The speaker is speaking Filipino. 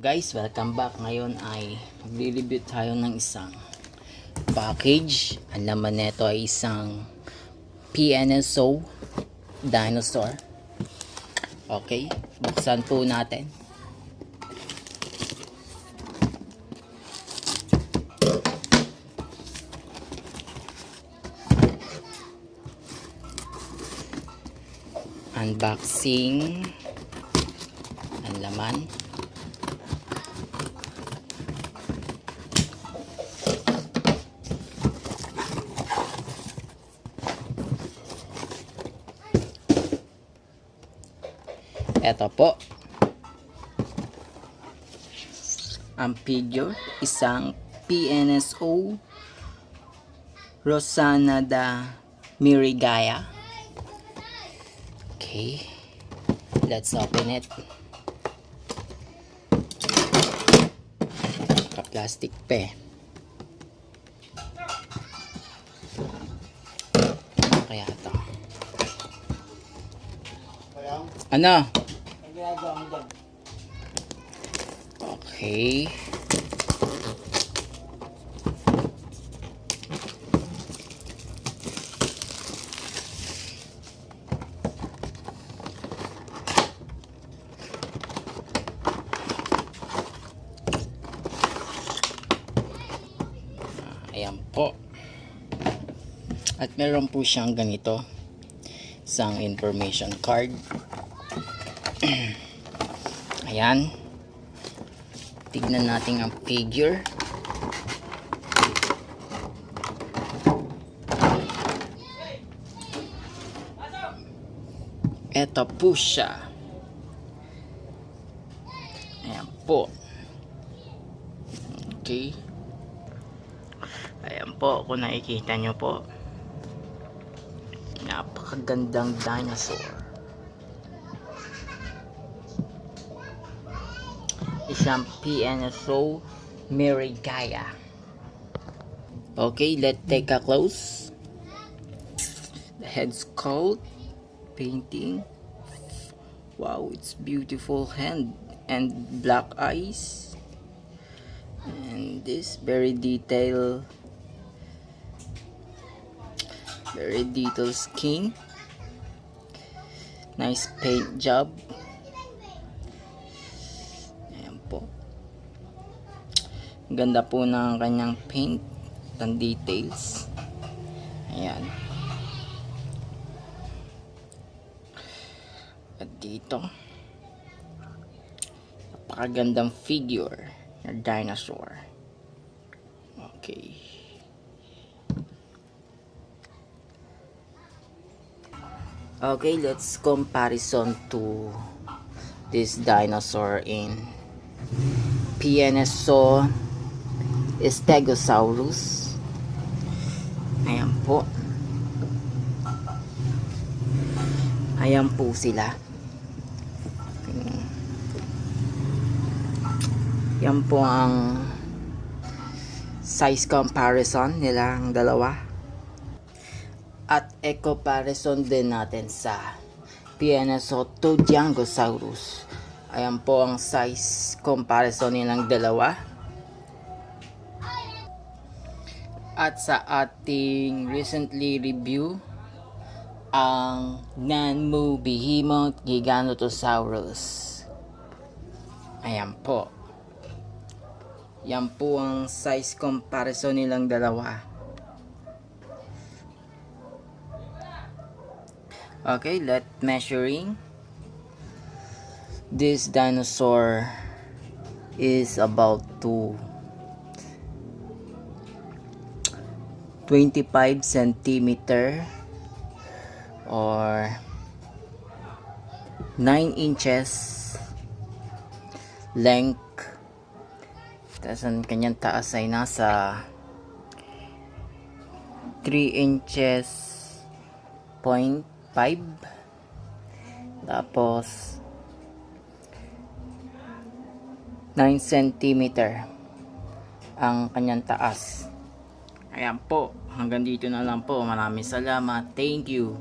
guys, welcome back. Ngayon ay magre-review tayo ng isang package. Ang laman nito ay isang PNSO dinosaur. Okay, buksan po natin. Unboxing ang laman. Ito po ang figure, isang PNSO ROSANA miragaia. Okay, let's open it. Naka-plastic pa eh. Kaya ito. Ano? Okay. Ayan po. At meron po siyang ganito, isang information card. Ayan. Tignan natin ang figure. Ito po siya. Ayan po. Okay. Ayan po, kung nakikita nyo po, napakagandang dinosaur. Isang PNSO miragaia. Okay, let's take a close. The head sculpt painting. Wow, it's beautiful hand and black eyes. And this very detailed skin. Nice paint job. Ayan po. Ganda po ng kanyang paint and details. Ayan. At dito, napakagandang figure na dinosaur. Okay. Okay, let's comparison to this dinosaur in PNSO stegosaurus. Ayan po. Ayan po sila. Yan po ang size comparison nilang dalawa. At e-comparison din natin sa PNSO stegosaurus. Ayan po ang size comparison nilang dalawa. At sa ating recently review, ang non-movie behemoth giganotosaurus. Ayan po. Yan po ang size comparison nilang dalawa. Okay, let's measuring. This dinosaur is about to 25 centimeter or 9 inches length. Tapos ang kanyang taas ay nasa 3 inches point 5. Tapos 9 centimeter ang kanyang taas. Ayan po, hanggang dito na lang po. Maraming salamat. Thank you.